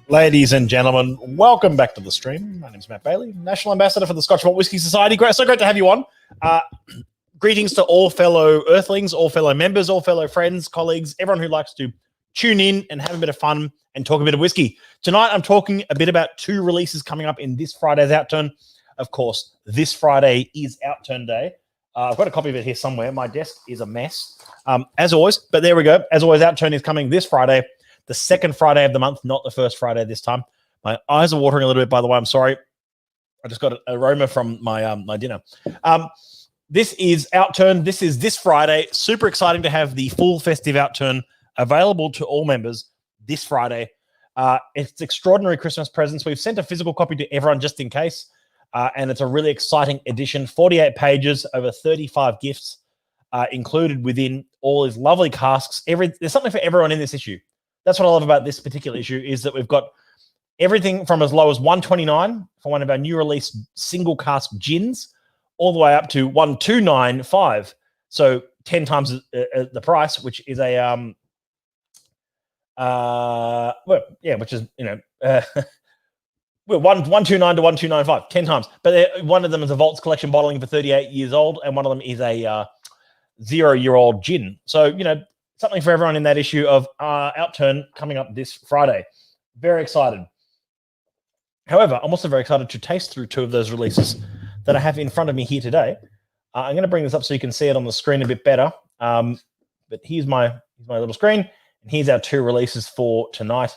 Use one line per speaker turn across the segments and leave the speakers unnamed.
Ladies and gentlemen, welcome back to the stream. My name is Matt Bailey, National Ambassador for the Scotch Malt Whisky Society. So great to have you on. Greetings to all fellow Earthlings, all fellow members, all fellow friends, colleagues, everyone who likes to tune in and have a bit of fun and talk a bit of whiskey. Tonight, I'm talking a bit about two releases coming up in this Friday's Outturn. Of course, this Friday is Outturn Day. I've got a copy of it here somewhere. My desk is a mess, as always, but there we go. As always, Outturn is coming this Friday, the second Friday of the month, not the first Friday this time. My eyes are watering a little bit, by the way. I'm sorry. I just got an aroma from my my dinner. This is Outturn. This is this Friday. Super exciting to have the full festive Outturn available to all members this Friday. It's extraordinary Christmas presents. We've sent a physical copy to everyone just in case. And it's a really exciting edition. 48 pages, over 35 gifts included within all these lovely casks. There's something for everyone in this issue. That's what I love about this particular issue, is that we've got everything from as low as $129 for one of our new release single cask gins, all the way up to $1,295. So 10 times the price, which is a which is, you know, well, 129 to 1295, 10 times. But one of them is a Vaults collection bottling for 38 years old, and one of them is a 0-year-old gin. So, you know, something for everyone in that issue of Outturn coming up this Friday. Very excited. However, I'm also very excited to taste through two of those releases that I have in front of me here today. I'm going to bring this up so you can see it on the screen a bit better. But here's my little screen, and here's our two releases for tonight.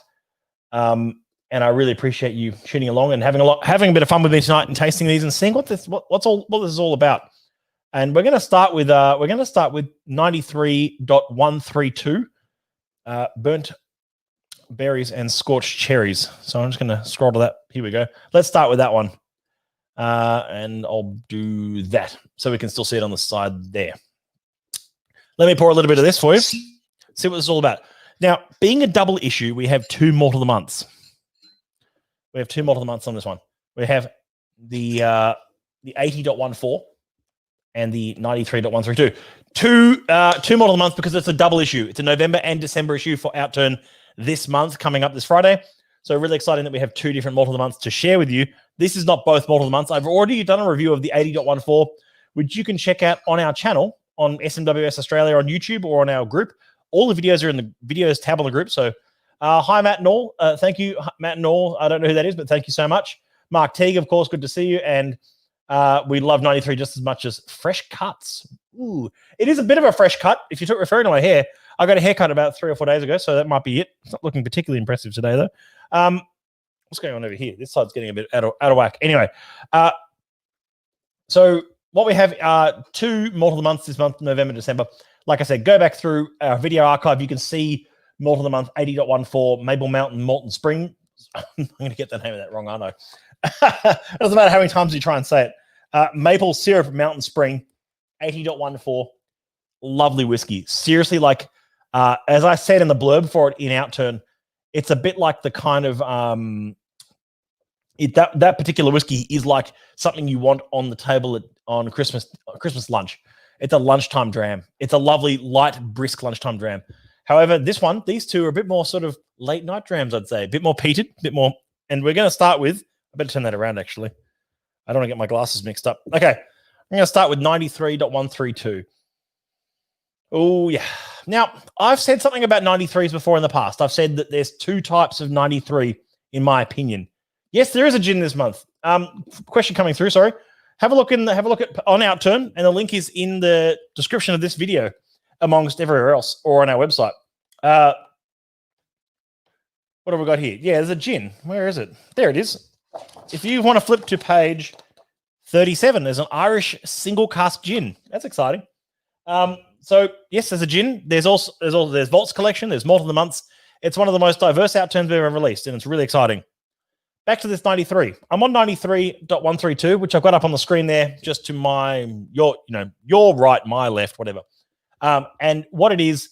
And I really appreciate you tuning along and having a bit of fun with me tonight and tasting these and seeing what this is all about. And we're going to start with 93.132 burnt berries and scorched cherries. So I'm just going to scroll to that. Here we go. Let's start with that one. And I'll do that so we can still see it on the side there. Let me pour a little bit of this for you. See what this is all about. Now, being a double issue, we have two Malt of the Months. We have two Malt of the Months on this one. We have the 80.14 and the 93.132. Two Malt of the Month because it's a double issue. It's a November and December issue for Outturn this month, coming up this Friday. So really exciting that we have two different Malt of the Months to share with you. This is not both Malt of the Months. I've already done a review of the 80.14, which you can check out on our channel on SMWS Australia on YouTube or on our group. All the videos are in the videos tab on the group. So hi, Matt and all. Thank you, Matt and all. I don't know who that is, but thank you so much. Mark Teague, of course, good to see you. And we love 93 just as much as fresh cuts. Ooh, it is a bit of a fresh cut. If you're referring to my hair, I got a haircut about 3 or 4 days ago, so that might be it. It's not looking particularly impressive today, though. What's going on over here? This side's getting a bit out of whack. Anyway, so what we have are two Malt of the Months this month, November, December. Like I said, go back through our video archive. You can see Malt of the Month 80.14, Maple Mountain, Malt and Spring. I'm going to get the name of that wrong, aren't I? It doesn't matter how many times you try and say it. Maple Syrup Mountain Spring, 80.14. Lovely whiskey. Seriously, like, as I said in the blurb for it in Outturn, it's a bit like the kind of that particular whiskey is like something you want on the table on Christmas lunch. It's a lunchtime dram. It's a lovely, light, brisk lunchtime dram. However, these two are a bit more sort of late night drams, I'd say. A bit more peated, a bit more. And we're going to start with, I better turn that around, actually. I don't want to get my glasses mixed up. Okay. I'm going to start with 93.132. Oh, yeah. Now, I've said something about 93s before in the past. I've said that there's two types of 93, in my opinion. Yes, there is a gin this month. Question coming through, sorry. Have a look at on Outturn, and the link is in the description of this video, amongst everywhere else, or on our website. What have we got here? Yeah, there's a gin. Where is it? There it is. If you want to flip to page 37, there's an Irish single cask gin. That's exciting. So yes, there's a gin. There's Vaults collection. There's Malt of the Months. It's one of the most diverse Outturns we've ever released, and it's really exciting. Back to this 93. I'm on 93.132, which I've got up on the screen there, just to your right, my left, whatever. And what it is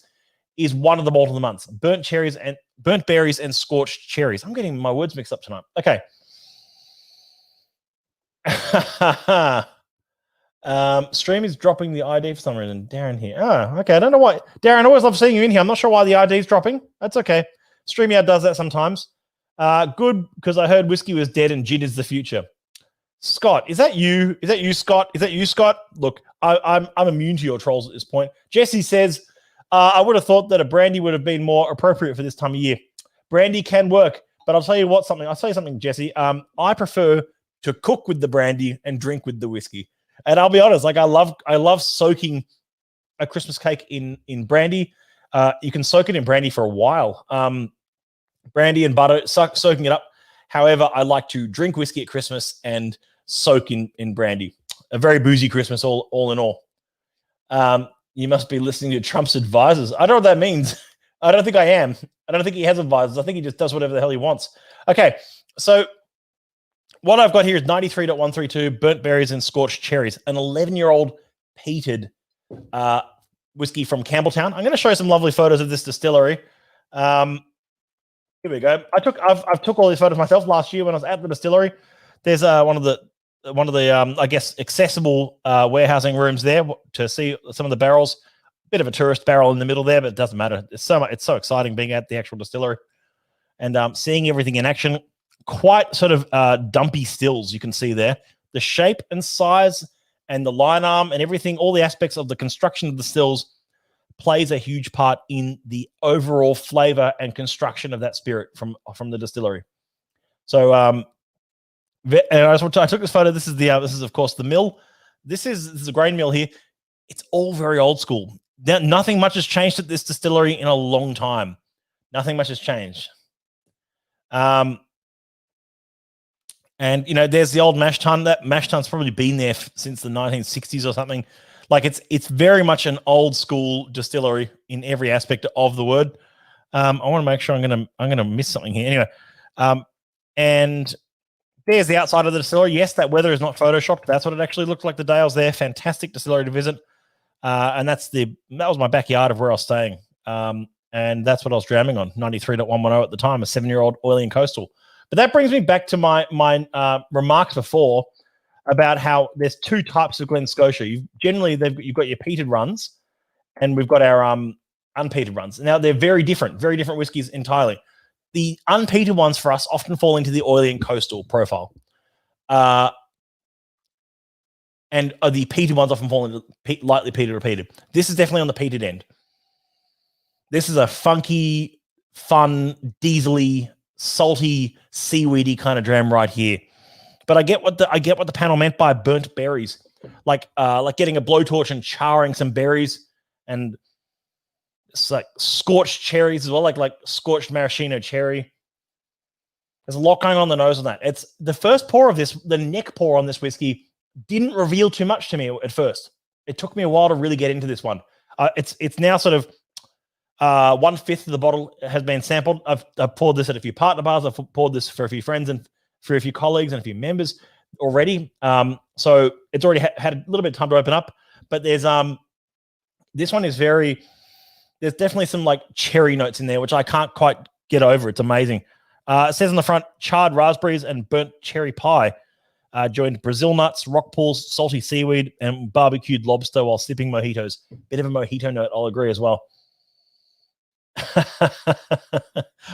one of the Malt of the Months: burnt berries and scorched cherries. I'm getting my words mixed up tonight. Okay. Stream is dropping the ID for some reason. Darren here. Oh, okay. I don't know why. Darren, I always love seeing you in here. I'm not sure why the ID is dropping. That's okay. StreamYard does that sometimes. Good, because I heard whiskey was dead and gin is the future. Scott, is that you? Is that you, Scott? Is that you, Scott? Look, I'm immune to your trolls at this point. Jesse says, I would have thought that a brandy would have been more appropriate for this time of year. Brandy can work, but I'll tell you what, something. I'll tell you something, Jesse. I prefer to cook with the brandy and drink with the whiskey. And I'll be honest, like I love soaking a Christmas cake in brandy. You can soak it in brandy for a while. Brandy and butter, soaking it up. However, I like to drink whiskey at Christmas and soak in brandy. A very boozy Christmas, all in all. You must be listening to Trump's advisors. I don't know what that means. I don't think I am. I don't think he has advisors. I think he just does whatever the hell he wants. Okay, so what I've got here is 93.132 burnt berries and scorched cherries, an 11-year-old peated whiskey from Campbelltown. I'm going to show you some lovely photos of this distillery. Here we go. I've took all these photos myself last year when I was at the distillery. There's one of the I guess accessible warehousing rooms there to see some of the barrels. Bit of a tourist barrel in the middle there, but it doesn't matter. It's so exciting being at the actual distillery and seeing everything in action. Quite sort of dumpy stills you can see there. The shape and size and the line arm and everything, all the aspects of the construction of the stills plays a huge part in the overall flavor and construction of that spirit from the distillery. So and I took this photo. This is of course the mill. This is a grain mill here. It's all very old school. Nothing much has changed at this distillery in a long time. Nothing much has changed. And there's the old mash tun. That mash tun's probably been there since the 1960s or something. Like it's very much an old school distillery in every aspect of the word. I want to make sure I'm gonna miss something here. Anyway, and there's the outside of the distillery. Yes, that weather is not photoshopped. That's what it actually looked like the day I was there. Fantastic distillery to visit. And that was my backyard of where I was staying. And that's what I was jamming on, 93.110 at the time, a 7-year-old oily and coastal. But that brings me back to my remarks before about how there's two types of Glen Scotia. You've got your peated runs, and we've got our unpeated runs. Now they're very different whiskeys entirely. The unpeated ones for us often fall into the oily and coastal profile, and the peated ones often fall into lightly peated or peated. This is definitely on the peated end. This is a funky, fun, diesely, salty, seaweedy kind of dram right here. But I get what the panel meant by burnt berries, like getting a blowtorch and charring some berries, and it's like scorched cherries as well, like scorched maraschino cherry. There's a lot going on the nose on that. It's the first pour of this, the neck pour on this whiskey didn't reveal too much to me at first. It took me a while to really get into this one. It's now sort of 1/5 of the bottle has been sampled. I've poured this at a few partner bars. I've poured this for a few friends and for a few colleagues and a few members already. So it's already had a little bit of time to open up. But there's this one is there's definitely some like cherry notes in there, which I can't quite get over. It's amazing. It says on the front, charred raspberries and burnt cherry pie. Joined Brazil nuts, rock pools, salty seaweed, and barbecued lobster while sipping mojitos. Bit of a mojito note, I'll agree as well.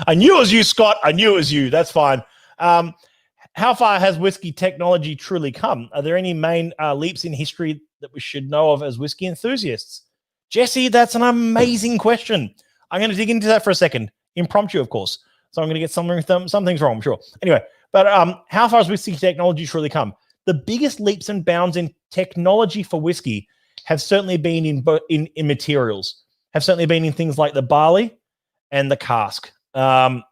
I knew it was you, Scott. I knew it was you. That's fine. How far has whiskey technology truly come? Are there any main leaps in history that we should know of as whiskey enthusiasts? Jesse, that's an amazing question. I'm going to dig into that for a second. Impromptu, of course. So I'm going to get some things wrong, I'm sure. Anyway, but how far has whiskey technology truly come? The biggest leaps and bounds in technology for whiskey have certainly been in materials, have certainly been in things like the barley and the cask. To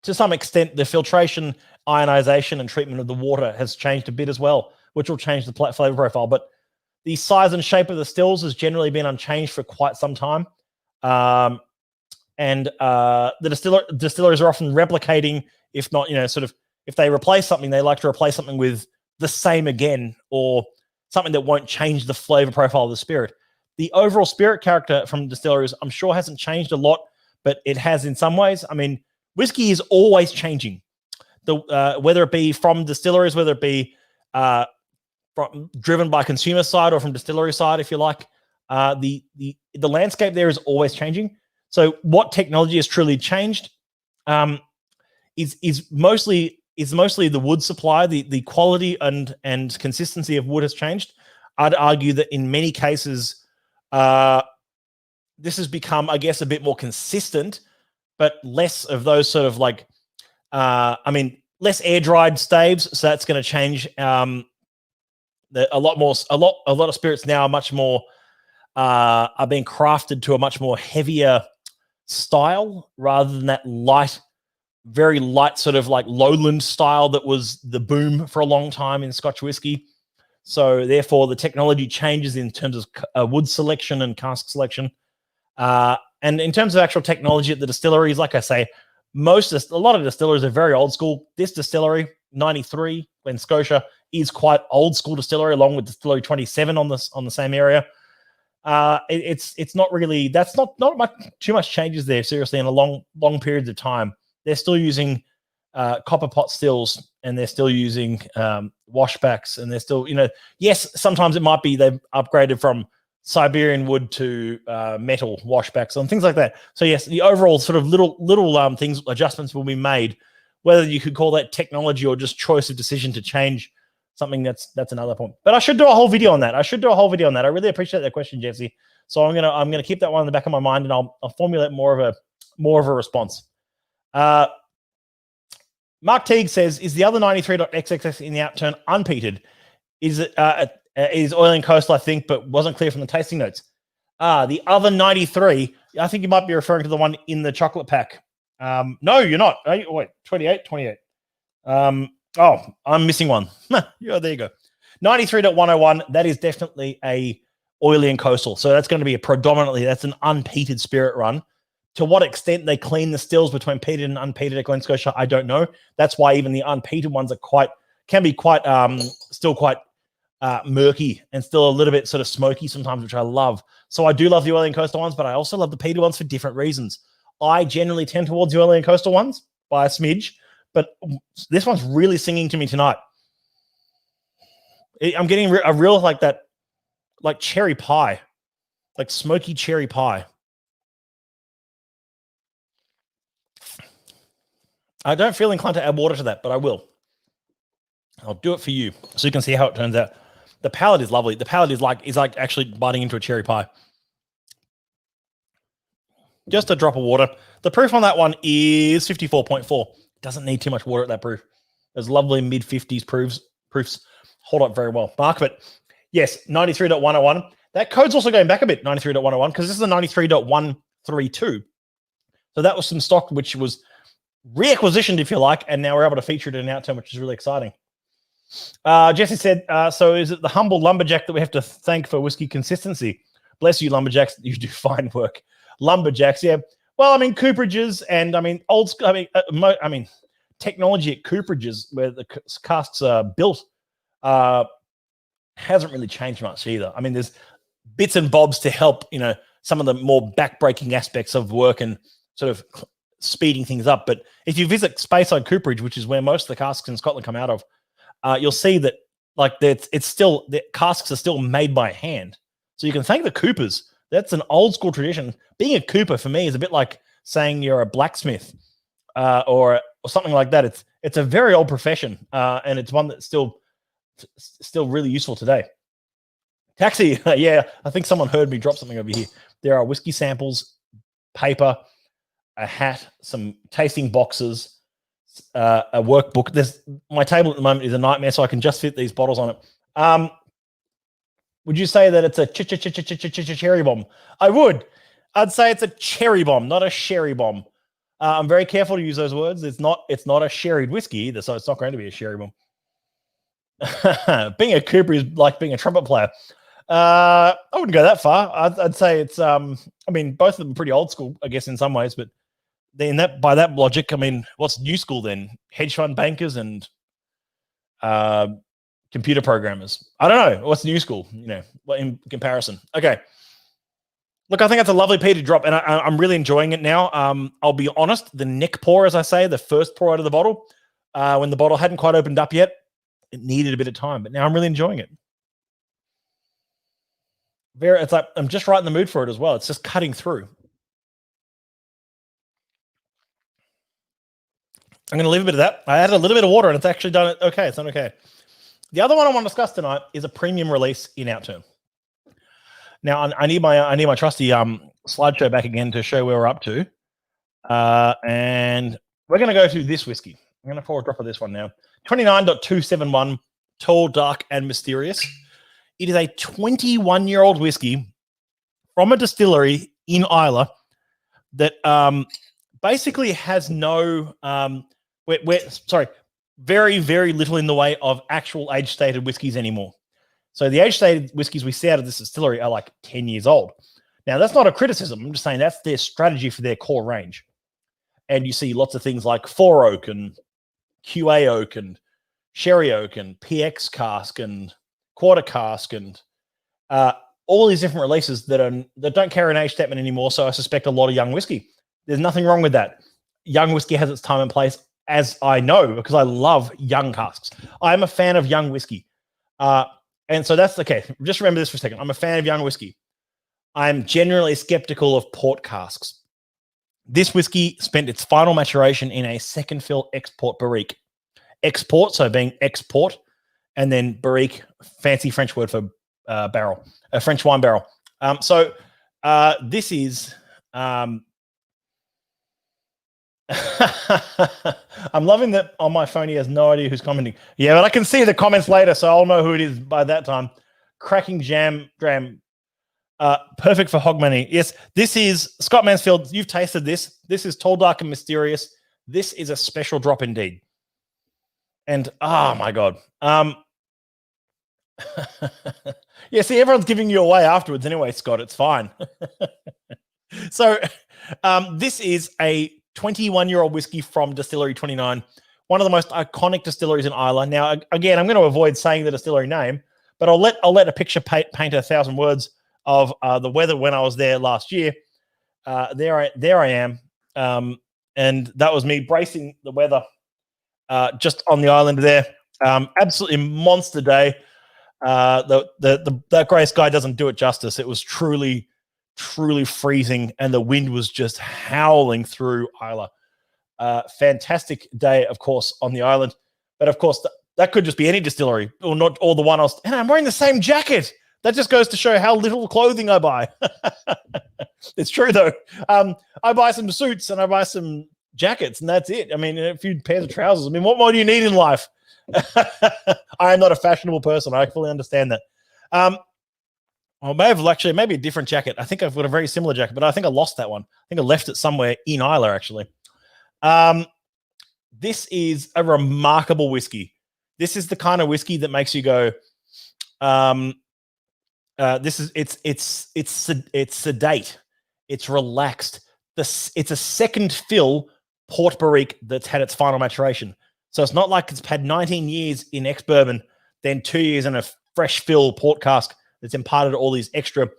some extent, the filtration, ionization, and treatment of the water has changed a bit as well, which will change the flavor profile. But the size and shape of the stills has generally been unchanged for quite some time. And the distillers are often replicating, if not, if they replace something, they like to replace something with the same again, or something that won't change the flavor profile of the spirit. The overall spirit character from distilleries, I'm sure, hasn't changed a lot, but it has in some ways. I mean, whiskey is always changing. Whether it be from distilleries, whether it be driven by consumer side or from distillery side, if you like. The landscape there is always changing. So what technology has truly changed is mostly the wood supply. The quality and consistency of wood has changed. I'd argue that in many cases, this has become, I guess, a bit more consistent, but less of those sort of like, less air dried staves. So that's going to change. A lot of spirits now are much more are being crafted to a much more heavier style rather than that light, very light sort of like lowland style that was the boom for a long time in Scotch whiskey. So therefore, the technology changes in terms of wood selection and cask selection. And in terms of actual technology at the distilleries, like I say, a lot of distilleries are very old school. This distillery, 93, Glen Scotia, is quite old school distillery, along with distillery 27 on the same area. It's not really, that's not too much changes there, seriously, in a long periods of time. They're still using copper pot stills, and they're still using washbacks, and they're still, yes, sometimes it might be they've upgraded from Siberian wood to metal washbacks and things like that. So yes, the overall sort of little things, adjustments will be made. Whether you could call that technology or just choice of decision to change something, that's another point. But I should do a whole video on that. I really appreciate that question, Jesse. So I'm gonna keep that one in the back of my mind, and I'll formulate more of a response. Mark Teague says, is the other 93.xxx in the Outturn unpeated? Is it is oil and coastal, I think, but wasn't clear from the tasting notes. The other 93, I think you might be referring to the one in the chocolate pack. No, you're not. Wait, 28. I'm missing one. Yeah, there you go. 93.101, that is definitely a oily and coastal. So that's going to be that's an unpeated spirit run. To what extent they clean the stills between peated and unpeated at Glen Scotia, I don't know. That's why even the unpeated ones can be quite murky and still a little bit sort of smoky sometimes, which I love. So I do love the oily and coastal ones, but I also love the peated ones for different reasons. I generally tend towards the oily and coastal ones by a smidge, but this one's really singing to me tonight. I'm getting a real like cherry pie, like smoky cherry pie. I don't feel inclined to add water to that, but I will. I'll do it for you so you can see how it turns out. The palate is lovely. The palate is like actually biting into a cherry pie. Just a drop of water. The proof on that one is 54.4. Doesn't need too much water at that proof. Those lovely mid-50s proofs hold up very well. Mark, but yes, 93.101. That code's also going back a bit, 93.101, because this is a 93.132. So that was some stock which was reacquisitioned, if you like, and now we're able to feature it in an Outturn, which is really exciting. Jesse said, so is it the humble lumberjack that we have to thank for whiskey consistency? Bless you, lumberjacks. You do fine work. Lumberjacks, yeah. Well, cooperages and old school. Technology at cooperages where the casks are built hasn't really changed much either. There's bits and bobs to help, some of the more backbreaking aspects of work and sort of speeding things up. But if you visit Speyside Cooperage, which is where most of the casks in Scotland come out of, you'll see that it's still, the casks are still made by hand. So you can thank the coopers. That's an old school tradition. Being a cooper for me is a bit like saying you're a blacksmith or something like that. It's a very old profession, and it's one that's still really useful today. Taxi, yeah, I think someone heard me drop something over here. There are whiskey samples, paper, a hat, some tasting boxes, a workbook. My table at the moment is a nightmare, so I can just fit these bottles on it. Would you say that it's a cherry bomb? I would. I'd say it's a cherry bomb, not a sherry bomb. I'm very careful to use those words. It's not a sherried whiskey either, so it's not going to be a sherry bomb. Being a cooper is like being a trumpet player. I wouldn't go that far. I'd say it's both of them are pretty old school, I guess, in some ways, but then by that logic, what's new school then? Hedge fund bankers and computer programmers. I don't know. What's new school, in comparison? Okay. Look, I think that's a lovely peated drop, and I'm really enjoying it now. I'll be honest, the neck pour, as I say, the first pour out of the bottle, when the bottle hadn't quite opened up yet, it needed a bit of time, but now I'm really enjoying it. It's like I'm just right in the mood for it as well. It's just cutting through. I'm going to leave a bit of that. I added a little bit of water and it's actually done it. Okay, it's done okay. The other one I want to discuss tonight is a premium release in Outturn. Now I need my trusty slideshow back again to show where we're up to, and we're going to go to this whiskey. I'm going to pour a drop of this one now. 29.271, tall, dark, and mysterious. It is a 21-year-old whiskey from a distillery in Islay that basically has no very, very little in the way of actual age-stated whiskies anymore. So the age-stated whiskies we see out of this distillery are like 10 years old. Now, that's not a criticism. I'm just saying that's their strategy for their core range. And you see lots of things like 4 oak and QA oak and sherry oak and PX cask and quarter cask and all these different releases that don't carry an age statement anymore. So I suspect a lot of young whiskey. There's nothing wrong with that. Young whiskey has its time and place, as I know, because I love young casks. I'm a fan of young whiskey. And so that's okay. Just remember this for a second. I'm a fan of young whiskey. I'm generally skeptical of port casks. This whiskey spent its final maturation in a second fill export barrique. Export, so being export, and then barrique, fancy French word for barrel, a French wine barrel. This is... I'm loving that on my phone he has no idea who's commenting. Yeah, but I can see the comments later, so I'll know who it is by that time. Cracking jam, perfect for hog money. Yes, this is Scott Mansfield. You've tasted this. This is tall, dark, and mysterious. This is a special drop indeed. And oh my god. Yeah, see, everyone's giving you away afterwards anyway, Scott. It's fine. So this is a 21-year-old whiskey from Distillery 29, one of the most iconic distilleries in Islay. Now, again, I'm going to avoid saying the distillery name, but I'll let a picture paint 1,000 words of the weather when I was there last year. There I am, and that was me bracing the weather just on the island there. Absolutely monster day. That grey sky doesn't do it justice. It was truly freezing, and the wind was just howling through Islay. Fantastic day, of course, on the island. But of course, that could just be any distillery, or not, or the one else. And I'm wearing the same jacket. That just goes to show how little clothing I buy. It's true, though. I buy some suits and I buy some jackets, and that's it. I mean, a few pairs of trousers. I mean, what more do you need in life? I am not a fashionable person. I fully understand that. I may have actually maybe a different jacket. I think I've got a very similar jacket, but I think I lost that one. I think I left it somewhere in Islay, actually. This is a remarkable whiskey. This is the kind of whiskey that makes you go, it's sedate. It's relaxed. It's a second fill port barrique that's had its final maturation. So it's not like it's had 19 years in ex-bourbon, then 2 years in a fresh fill port cask that's imparted all these extra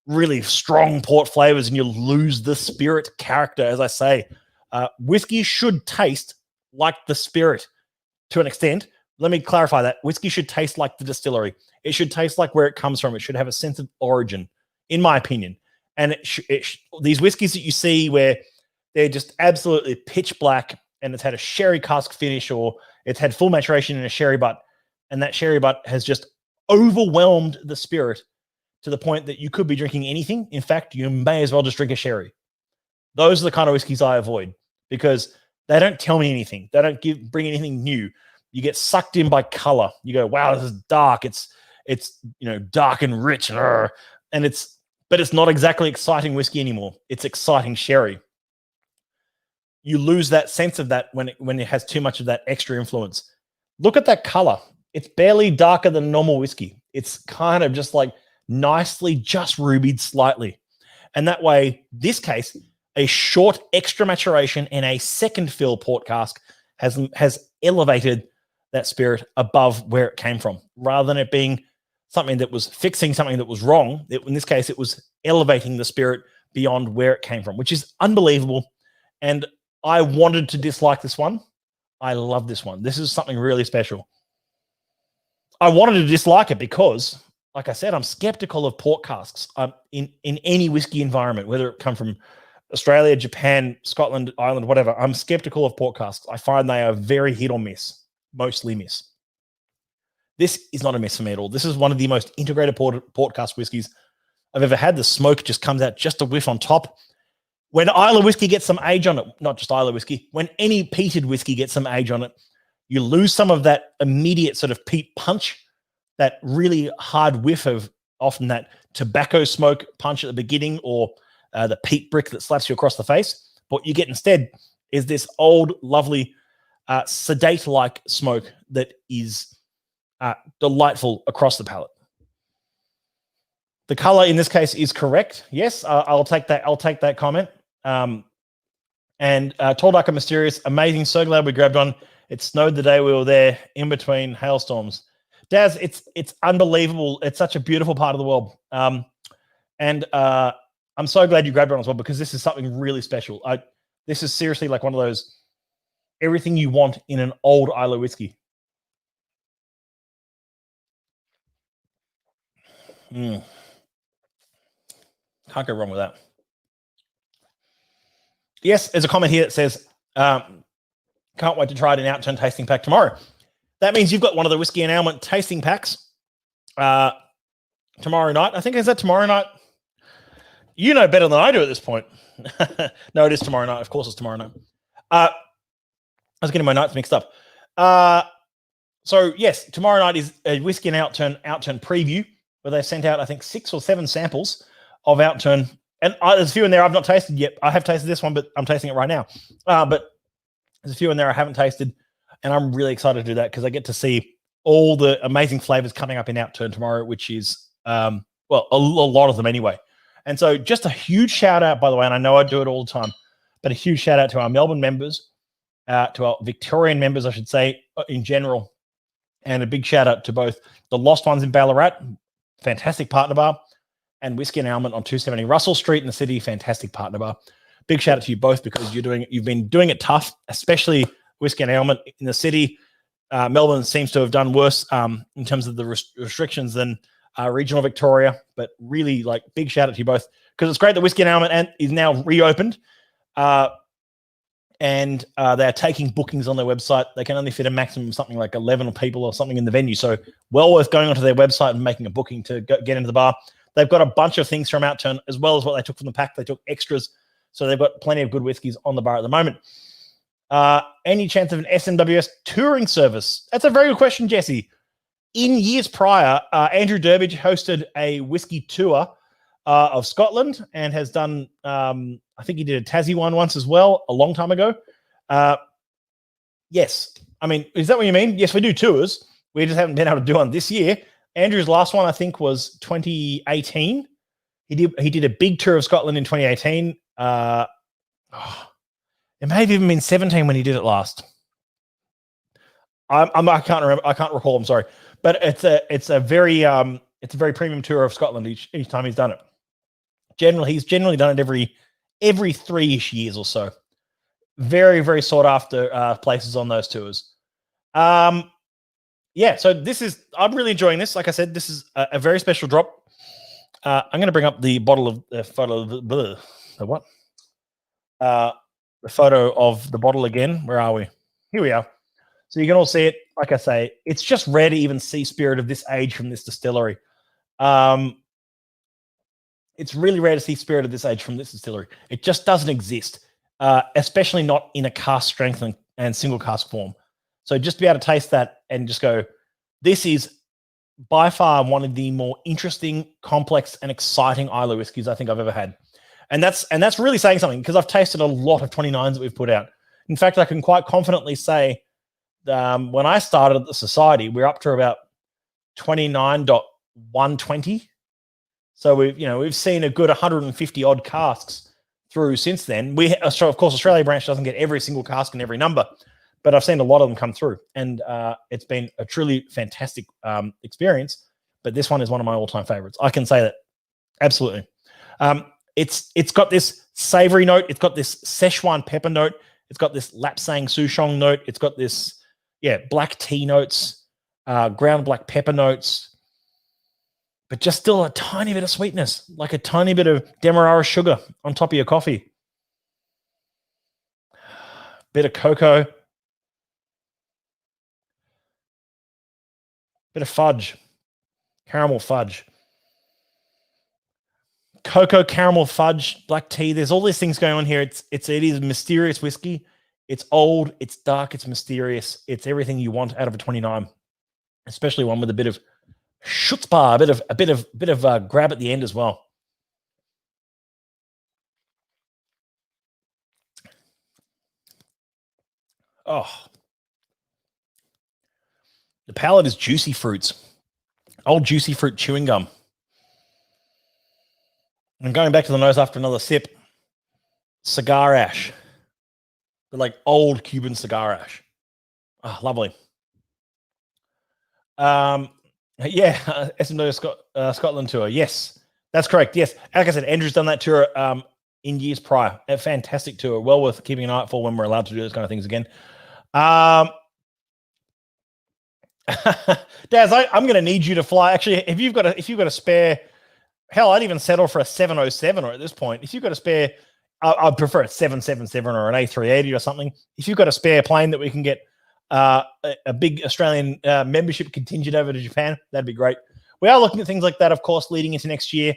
really strong port flavors, and you lose the spirit character. As I say, whiskey should taste like the spirit to an extent. Let me clarify that. Whiskey should taste like the distillery. It should taste like where it comes from. It should have a sense of origin, in my opinion. And these whiskeys that you see where they're just absolutely pitch black and it's had a sherry cask finish, or it's had full maturation in a sherry butt, and that sherry butt has just overwhelmed the spirit to the point that you could be drinking anything. In fact, you may as well just drink a sherry. Those are the kind of whiskeys I avoid because they don't tell me anything. They don't bring anything new. You get sucked in by color. You go, wow, this is dark. It's dark and rich, but it's not exactly exciting whiskey anymore. It's exciting sherry. You lose that sense of that when it has too much of that extra influence. Look at that color. It's barely darker than normal whiskey. It's kind of just like nicely just rubied slightly. And that way, this case, a short extra maturation in a second fill port cask has elevated that spirit above where it came from, rather than it being something that was fixing something that was wrong. In this case, it was elevating the spirit beyond where it came from, which is unbelievable. And I wanted to dislike this one. I love this one. This is something really special. I wanted to dislike it because like I said, I'm skeptical of port casks in any whiskey environment, whether it come from Australia, Japan, Scotland, Ireland, whatever. I'm skeptical of port casks. I find they are very hit or miss, mostly miss. This is not a miss for me at all. This is one of the most integrated port cask whiskies I've ever had. The smoke just comes out just a whiff on top. When Islay whiskey gets some age on it, not just Islay whiskey, when any peated whiskey gets some age on it, you lose some of that immediate sort of peat punch, that really hard whiff of often that tobacco smoke punch at the beginning, or the peat brick that slaps you across the face. What you get instead is this old, lovely, sedate-like smoke that is delightful across the palate. The color in this case is correct. Yes, I'll take that. I'll take that comment. And Tall, Dark and Mysterious, amazing. So glad we grabbed on. It snowed the day we were there in between hailstorms. Daz, it's unbelievable. It's such a beautiful part of the world. And I'm so glad you grabbed on as well, because this is something really special. This is seriously like one of those, everything you want in an old Islay whiskey. Can't go wrong with that. Yes, there's a comment here that says, can't wait to try it in Outturn tasting pack tomorrow. That means you've got one of the whiskey and almond tasting packs tomorrow night. I think, is that tomorrow night? You know better than I do at this point. No, it is tomorrow night. Of course it's tomorrow night. I was getting my nights mixed up. So, yes, tomorrow night is a whiskey and Outturn preview, where they sent out, I think, 6 or 7 samples of Outturn. And there's a few in there I've not tasted yet. I have tasted this one, but I'm tasting it right now. But there's a few in there I haven't tasted, and I'm really excited to do that because I get to see all the amazing flavors coming up in Outturn tomorrow, which is, well, a lot of them anyway. And so just a huge shout out, by the way, and I know I do it all the time, but a huge shout out to our Melbourne members, to our Victorian members, I should say, in general, and a big shout out to both the Lost Ones in Ballarat, fantastic partner bar, and Whiskey and Almond on 270 Russell Street in the city, fantastic partner bar. Big shout out to you both, because you've been doing it tough, especially Whiskey and Almond in the city. Melbourne seems to have done worse in terms of the restrictions than regional Victoria, but really, like, big shout out to you both, because it's great that Whiskey and Almond is now reopened, and they're taking bookings on their website. They can only fit a maximum of something like 11 people or something in the venue, so well worth going onto their website and making a booking to get into the bar. They've got a bunch of things from Outturn, as well as what they took from the pack. They took extras, so they've got plenty of good whiskies on the bar at the moment. Any chance of an SMWS touring service? That's a very good question, Jesse. In years prior, Andrew Durbidge hosted a whiskey tour of Scotland, and has done, I think he did a Tassie one once as well, a long time ago. Yes. I mean, is that what you mean? Yes, we do tours. We just haven't been able to do one this year. Andrew's last one, I think, was 2018. He did a big tour of Scotland in 2018. It may have even been 17 when he did it last. I can't remember. I can't recall. I'm sorry, but it's a very premium tour of Scotland each time he's done it. He's generally done it every 3-ish years or so. Very, very sought after places on those tours. Yeah, so I'm really enjoying this. Like I said, this is a very special drop. I'm going to bring up the bottle of the photo of the what? The photo of the bottle again. Where are we? Here we are. So you can all see it. Like I say, it's just rare to even see spirit of this age from this distillery. It's really rare to see spirit of this age from this distillery. It just doesn't exist, especially not in a cask strength and single cask form. So just to be able to taste that and just go, this is by far one of the more interesting, complex, and exciting Islay whiskies I think I've ever had. And that's really saying something, because I've tasted a lot of 29s that we've put out. In fact, I can quite confidently say when I started at the Society, we're up to about 29.120. So we've seen a good 150 odd casks through since then. So of course, Australia branch doesn't get every single cask and every number, but I've seen a lot of them come through, and it's been a truly fantastic experience. But this one is one of my all-time favorites. I can say that absolutely. It's got this savory note. It's got this Szechuan pepper note. It's got this Lapsang Souchong note. It's got this black tea notes, ground black pepper notes. but just still a tiny bit of sweetness, like a tiny bit of Demerara sugar on top of your coffee. Bit of cocoa, bit of fudge, caramel fudge. Cocoa, caramel, fudge, black tea. There's all these things going on here. It is mysterious whiskey. It's old, it's dark, it's mysterious. It's everything you want out of a 29, especially one with a bit of chutzpah, a bit of grab at the end as well. Oh, the palate is juicy fruits, old juicy fruit chewing gum. And going back to the nose after another sip, cigar ash, like old Cuban cigar ash. Oh, lovely. Yeah, SMWS Scotland tour. Yes, that's correct. Yes, like I said, Andrew's done that tour in years prior. A fantastic tour, well worth keeping an eye out for when we're allowed to do those kind of things again. Daz, I'm going to need you to fly. Actually, if you've got a spare, hell, I'd even settle for a 707 or at this point. If you've got a spare, I'd prefer a 777 or an A380 or something. If you've got a spare plane that we can get a big Australian membership contingent over to Japan, that'd be great. We are looking at things like that, of course, leading into next year.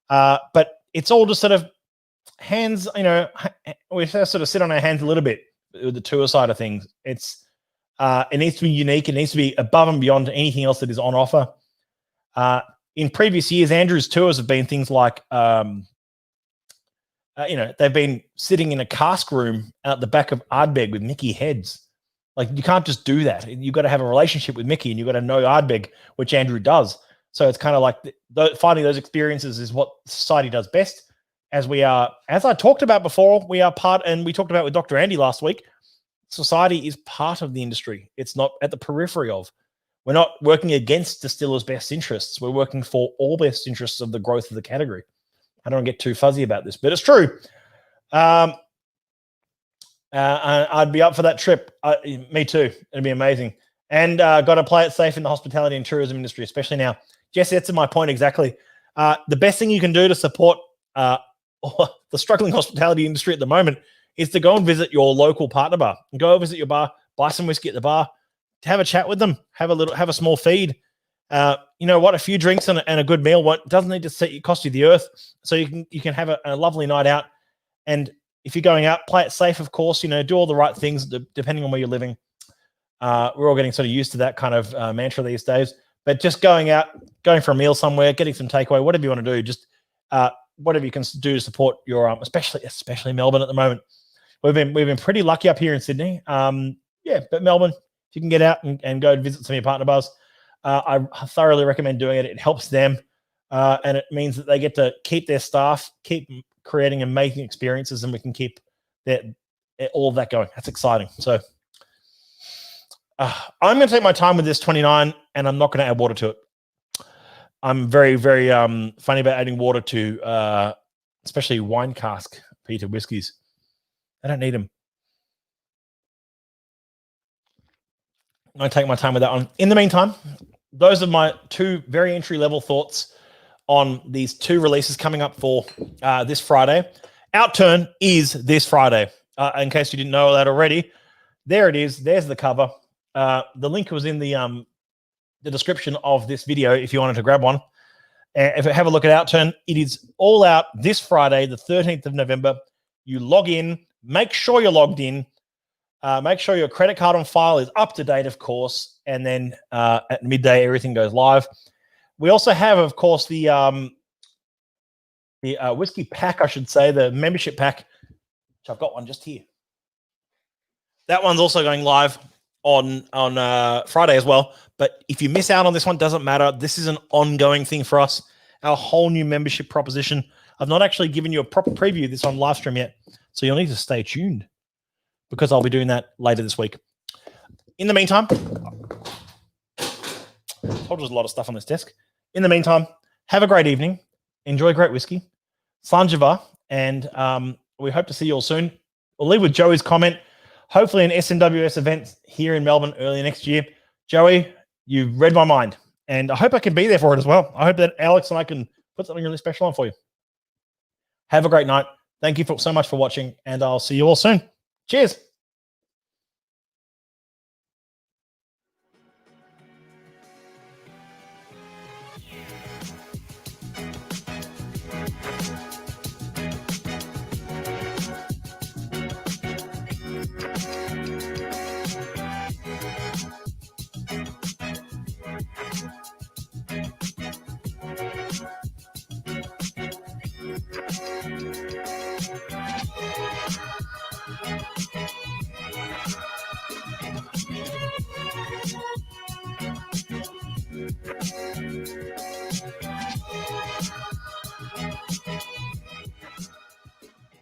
But it's all just sort of hands, we sort of sit on our hands a little bit with the tour side of things. It needs to be unique. It needs to be above and beyond anything else that is on offer. In previous years, Andrew's tours have been things like, they've been sitting in a cask room out the back of Ardbeg with Mickey heads. Like, you can't just do that. You've got to have a relationship with Mickey, and you've got to know Ardbeg, which Andrew does. So it's kind of like finding those experiences is what society does best. As I talked about before, we are part, and we talked about with Dr. Andy last week, society is part of the industry. It's not at the periphery of. We're not working against distillers' best interests. We're working for all best interests of the growth of the category. I don't get too fuzzy about this, but it's true. I'd be up for that trip. Me too. It'd be amazing. And got to play it safe in the hospitality and tourism industry, especially now. Jesse, that's my point exactly. The best thing you can do to support the struggling hospitality industry at the moment is to go and visit your local partner bar. Go visit your bar, buy some whiskey at the bar, have a chat with them, have a small feed. You know what? A few drinks and a good meal doesn't need to cost you the earth. So you can have a lovely night out. And if you're going out, play it safe, of course. Do all the right things depending on where you're living. We're all getting sort of used to that kind of mantra these days. But just going out, going for a meal somewhere, getting some takeaway, whatever you want to do, just whatever you can do to support your, especially Melbourne at the moment. We've been pretty lucky up here in Sydney. But Melbourne, if you can get out and go and visit some of your partner bars, I thoroughly recommend doing it. It helps them, and it means that they get to keep their staff, keep creating amazing experiences, and we can keep all of that going. That's exciting. So I'm going to take my time with this 29, and I'm not going to add water to it. I'm very, very funny about adding water to especially wine cask peated whiskies. I don't need them. I'm going to take my time with that one. In the meantime, those are my two very entry-level thoughts on these two releases coming up for this Friday. Outturn is this Friday. In case you didn't know that already, there it is. There's the cover. The link was in the description of this video if you wanted to grab one. If you have a look at Outturn, it is all out this Friday, the 13th of November. You log in. Make sure you're logged in. Make sure your credit card on file is up to date, of course. And then at midday, everything goes live. We also have, of course, the whiskey pack, I should say, the membership pack, which I've got one just here. That one's also going live on Friday as well. But if you miss out on this one, doesn't matter. This is an ongoing thing for us. Our whole new membership proposition. I've not actually given you a proper preview of this on live stream yet, so you'll need to stay tuned because I'll be doing that later this week. In the meantime, I told you there's a lot of stuff on this desk. In the meantime, have a great evening. Enjoy great whiskey. Sanjiva, and we hope to see you all soon. We'll leave with Joey's comment. Hopefully an SMWS event here in Melbourne early next year. Joey, you've read my mind. And I hope I can be there for it as well. I hope that Alex and I can put something really special on for you. Have a great night. Thank you so much for watching, and I'll see you all soon. Cheers.